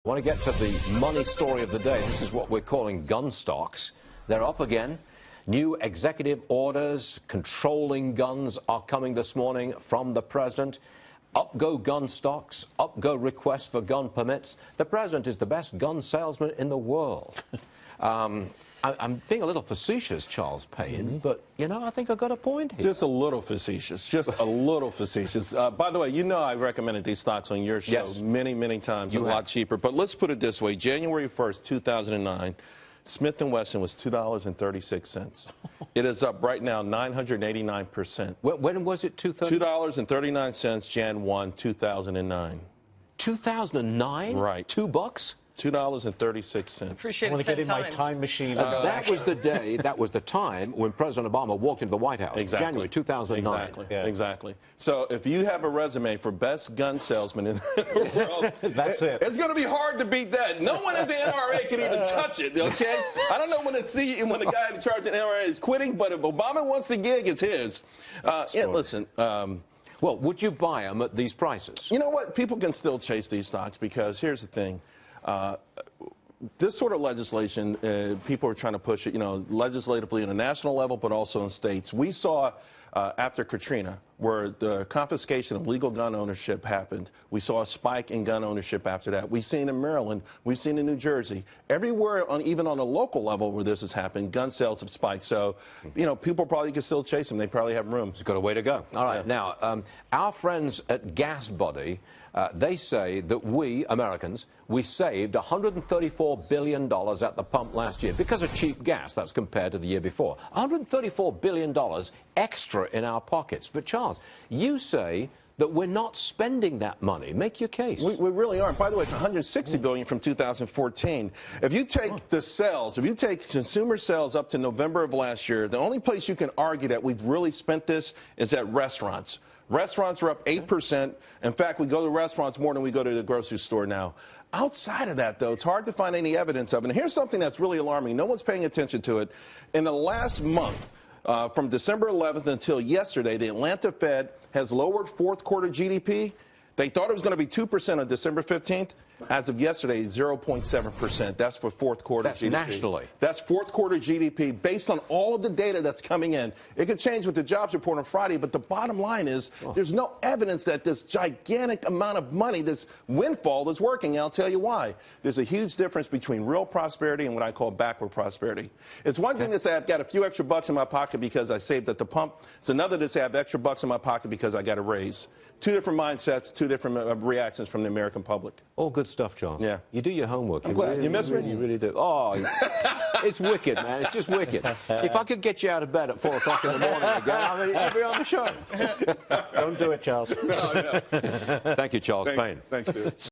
I want to get to the money story of the day. This is what we're calling gun stocks. They're up again. New executive orders controlling guns are coming this morning from the president. Up go gun stocks, up go requests for gun permits. The president is the best gun salesman in the world. I'm being a little facetious, Charles Payne, but, you know, I think I've got a point here. Just a little facetious. Just a little facetious. By the way, you know I recommended these stocks on your show many times. A lot cheaper. But let's put it this way. January 1st, 2009, Smith & Wesson was $2.36. It is up right now 989%. When was it? $2.39, Jan 1, 2009. 2009? Right. $2? $2.36. Appreciate I want to get in my time machine. That was the day, that was the time when President Obama walked into the White House. Exactly. January 2009. Exactly. Yeah. Exactly. So if you have a resume for best gun salesman in the world, that's it. It's going to be hard to beat that. No one at the NRA can even touch it, okay? I don't know when the guy in charge of the NRA is quitting, but if Obama wants the gig, it's his. Yeah, listen. Well, would you buy them at these prices? You know what? People can still chase these stocks because here's the thing. This sort of legislation, people are trying to push it, you know, legislatively on a national level, but also in states. We saw after Katrina, where the confiscation of legal gun ownership happened, we saw a spike in gun ownership after that. We've seen in Maryland, we've seen in New Jersey. Everywhere, even on a local level where this has happened, gun sales have spiked. So, you know, people probably can still chase them. They probably have room. It's got a way to go. All right. Yeah. Now, our friends at GasBuddy, they say that we, Americans, we saved $134 billion at the pump last year because of cheap gas. That's compared to the year before. $134 billion extra in our pockets. But Charles, you say that we're not spending that money. Make your case. We really aren't. By the way, it's $160 billion from 2014. If you take the sales, if you take consumer sales up to November of last year, the only place you can argue that we've really spent this is at restaurants. Restaurants are up 8%. In fact, we go to restaurants more than we go to the grocery store now. Outside of that, though, it's hard to find any evidence of it. And here's something that's really alarming. No one's paying attention to it. In the last month, from December 11th until yesterday, the Atlanta Fed has lowered fourth quarter GDP. They thought it was going to be 2% on December 15th. As of yesterday, 0.7%. That's for fourth quarter GDP. That's nationally. That's fourth quarter GDP based on all of the data that's coming in. It could change with the jobs report on Friday, but the bottom line is there's no evidence that this gigantic amount of money, this windfall, is working. And I'll tell you why. There's a huge difference between real prosperity and what I call backward prosperity. It's one thing to say I've got a few extra bucks in my pocket because I saved at the pump. It's another to say I have extra bucks in my pocket because I got a raise. Two different mindsets, two different reactions from the American public. All good stuff, Charles. Yeah. You do your homework. I'm glad. You miss me? You really do. Oh, it's wicked, man. It's just wicked. If I could get you out of bed at 4 o'clock in the morning again, I mean, you'd be on the show. Don't do it, Charles. No. Thank you, Charles Payne. Thanks, dude.